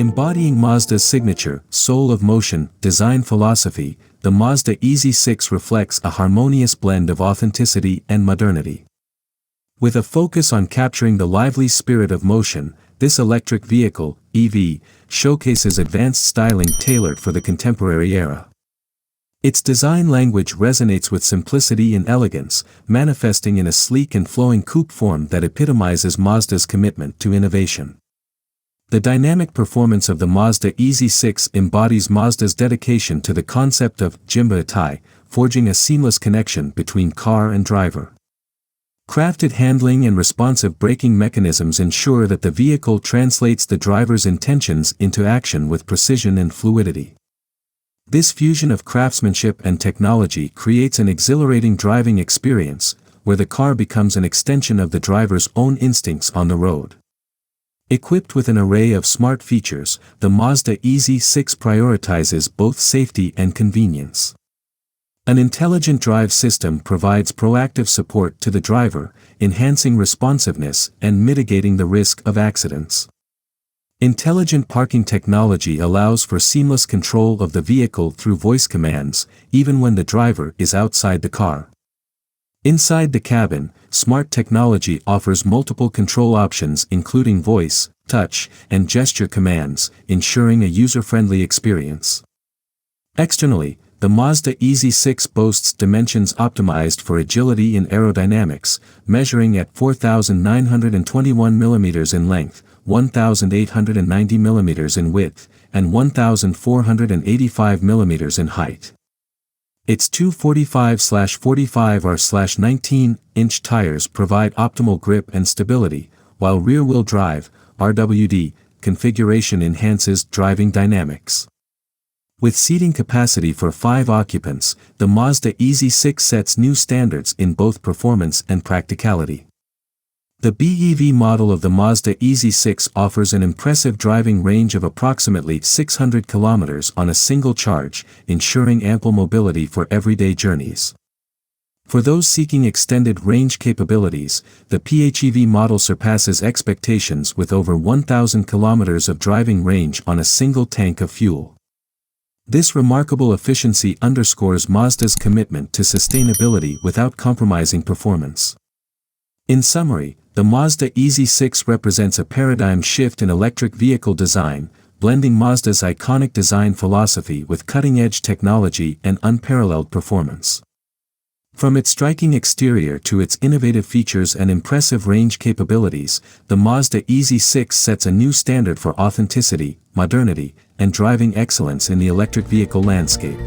Embodying Mazda's signature, soul of motion, design philosophy, the Mazda EZ-6 reflects a harmonious blend of authenticity and modernity. With a focus on capturing the lively spirit of motion, this electric vehicle, EV, showcases advanced styling tailored for the contemporary era. Its design language resonates with simplicity and elegance, manifesting in a sleek and flowing coupe form that epitomizes Mazda's commitment to innovation. The dynamic performance of the Mazda EZ-6 embodies Mazda's dedication to the concept of Jimba-ittai, forging a seamless connection between car and driver. Crafted handling and responsive braking mechanisms ensure that the vehicle translates the driver's intentions into action with precision and fluidity. This fusion of craftsmanship and technology creates an exhilarating driving experience, where the car becomes an extension of the driver's own instincts on the road. Equipped with an array of smart features, the Mazda EZ-6 prioritizes both safety and convenience. An intelligent drive system provides proactive support to the driver, enhancing responsiveness and mitigating the risk of accidents. Intelligent parking technology allows for seamless control of the vehicle through voice commands, even when the driver is outside the car. Inside the cabin, smart technology offers multiple control options including voice, touch, and gesture commands, ensuring a user-friendly experience. Externally, the Mazda EZ-6 boasts dimensions optimized for agility and aerodynamics, measuring at 4,921 mm in length, 1,890 mm in width, and 1,485 mm in height. Its 245/45R/19-inch tires provide optimal grip and stability, while rear-wheel drive, RWD, configuration enhances driving dynamics. With seating capacity for 5 occupants, the Mazda EZ-6 sets new standards in both performance and practicality. The BEV model of the Mazda EZ-6 offers an impressive driving range of approximately 600 km on a single charge, ensuring ample mobility for everyday journeys. For those seeking extended range capabilities, the PHEV model surpasses expectations with over 1,000 km of driving range on a single tank of fuel. This remarkable efficiency underscores Mazda's commitment to sustainability without compromising performance. In summary, the Mazda EZ-6 represents a paradigm shift in electric vehicle design, blending Mazda's iconic design philosophy with cutting-edge technology and unparalleled performance. From its striking exterior to its innovative features and impressive range capabilities, the Mazda EZ-6 sets a new standard for authenticity, modernity, and driving excellence in the electric vehicle landscape.